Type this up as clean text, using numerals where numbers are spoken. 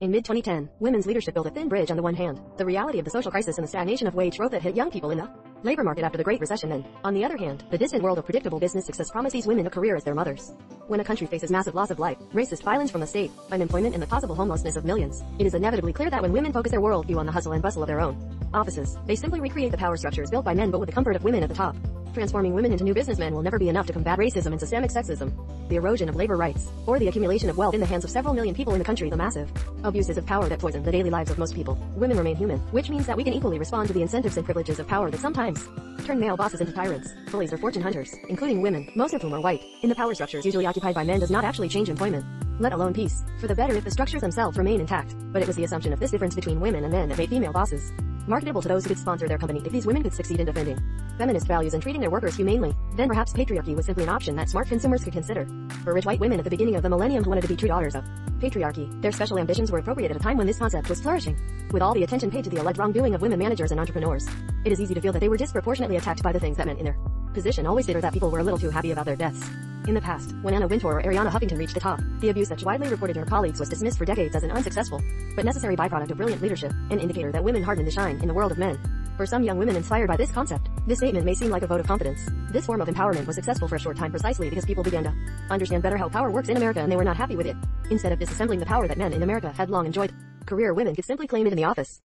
In mid-2010, women's leadership built a thin bridge on the one hand, the reality of the social crisis and the stagnation of wage growth that hit young people in the labor market after the Great Recession then. On the other hand, the distant world of predictable business success promises women a career as their mothers. When a country faces massive loss of life, racist violence from the state, unemployment and the possible homelessness of millions, it is inevitably clear that when women focus their worldview on the hustle and bustle of their own offices, they simply recreate the power structures built by men but with the comfort of women at the top. Transforming women into new businessmen will never be enough to combat racism and systemic sexism, the erosion of labor rights, or the accumulation of wealth in the hands of several million people in the country, the massive abuses of power that poison the daily lives of most people. Women remain human, which means that we can equally respond to the incentives and privileges of power that sometimes turn male bosses into tyrants, bullies or fortune hunters, including women, most of whom are white, in the power structures usually occupied by men does not actually change employment, let alone peace, for the better if the structures themselves remain intact. But it was the assumption of this difference between women and men that made female bosses marketable to those who could sponsor their company. If these women could succeed in defending feminist values and treating their workers humanely, then perhaps patriarchy was simply an option that smart consumers could consider. For rich white women at the beginning of the millennium who wanted to be true daughters of patriarchy, their special ambitions were appropriate at a time when this concept was flourishing. With all the attention paid to the alleged wrongdoing of women managers and entrepreneurs, it is easy to feel that they were disproportionately attacked by the things that men in their position always did, or that people were a little too happy about their deaths. In the past, when Anna Wintour or Arianna Huffington reached the top, the abuse such widely reported to her colleagues was dismissed for decades as an unsuccessful but necessary byproduct of brilliant leadership, an indicator that women hardened to shine in the world of men. For some young women inspired by this concept, this statement may seem like a vote of confidence. This form of empowerment was successful for a short time precisely because people began to understand better how power works in America and they were not happy with it. Instead of disassembling the power that men in America had long enjoyed, career women could simply claim it in the office.